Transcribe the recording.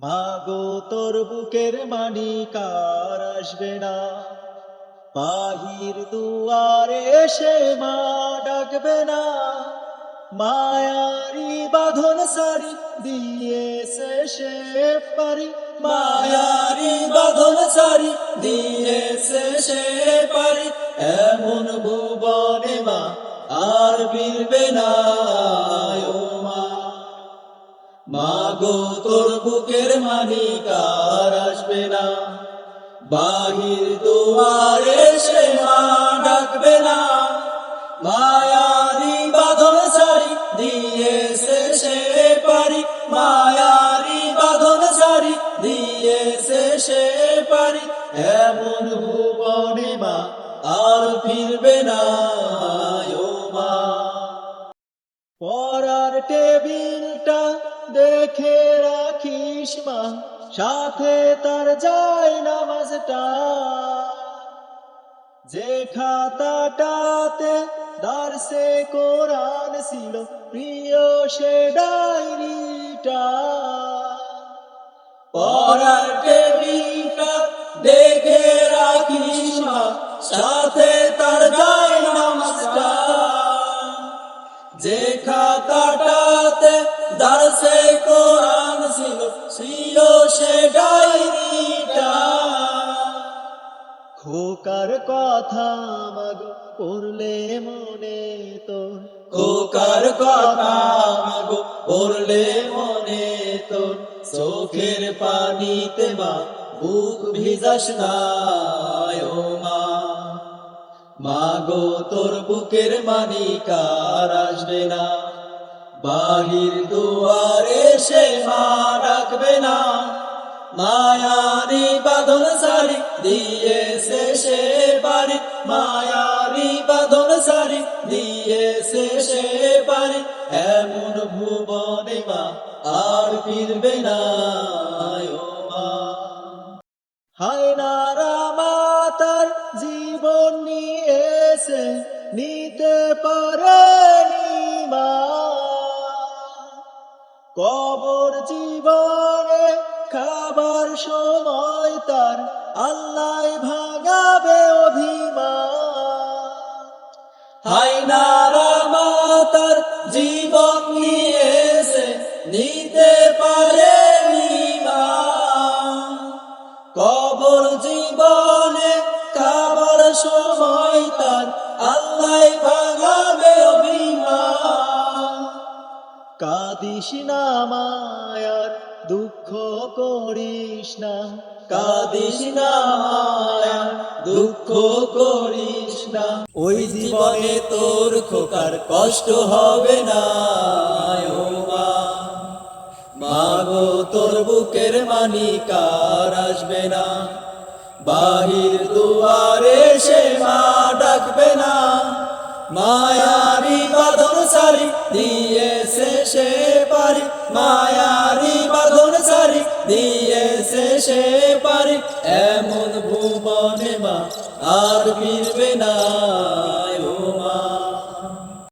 মাগো তোর বুকের মানিক আর আসবে না, বাহির দুয়ারে এসে মা ডাকবে না। মায়ারি বাঁধন সারি দিয়েছে সে পারি, মায়ারি বাঁধন সারি দিয়েছে সে পারি। এমন ভুবনে মা আর ফিরবে না ও মা। মাগো তোর বুকের মানিক আর আসবে না, বাহির দুয়ারে সে মা ডাকবে না। মায়ারি বাঁধন সারি দিয়েছে সে পারি, মায়ারি বাঁধন সারি দিয়েছে সে পারি। এমন ভুবনে মা আর ফিরবে না ও মা। পড়ার টেবিলটা দেখে রাখিস মা, সাথে তার যায় নামাজটা। যে খাতাটাতে দারসে কোরআন ছিল, প্রিয় সে ডায়েরিটা। পড়ার টেবিলটা দেখে রাখিস মা, সাথে তার যায় নামাজটা। যে খাতাটাতে দারসে কোরআন ছিল, ছিল সে ডায়েরিটা। খোকার কথা মাগো পড়লে মনে তোর, খোকার কথা মাগো পড়লে মনে তোর। চোখের পানিতে মা বুক ভিজাস না ও মা। মাগো তোর বুকের মানিক আর আসবে না, বাহির দুয়ারে সে মা ডাকবে না। মায়ারি বাঁধন সারি দিয়েছে সে পারি, মায়ারি বাঁধন সারি দিয়েছে সে পারি। এমন ভুবনে মা আর ফিরবে না ও মা। হায় নারা মাতার জীবন নিয়েছে, নিতে পারেনি মা। কবর জীবনে খাবার সময় তার আল্লাহ ভাঙাবে অভিমান। হায় নারা মাতার জীবন নিয়েছে, নিতে পারেনি মা। কবর জীবনে খাবার সময় তার আল্লাহ ভাঙাবে অভিমান। কাঁদিস না মায়ার দুঃখ করিস না, কাঁদিস না মায়ার দুঃখ করিস না। ওই জীবনে তোর খোকার কষ্ট হবে না ও মা। মাগো তোর বুকের মানিক আর আসবে না, বাহির দুয়ারে সে মা ডাকবে না। মায়ারি বাঁধন সারি দিয়েছে সে পারি, মায়ারি বাঁধন সারি দিয়েছে সে পারি। এমন ভুবনে মা আর ফিরবে না।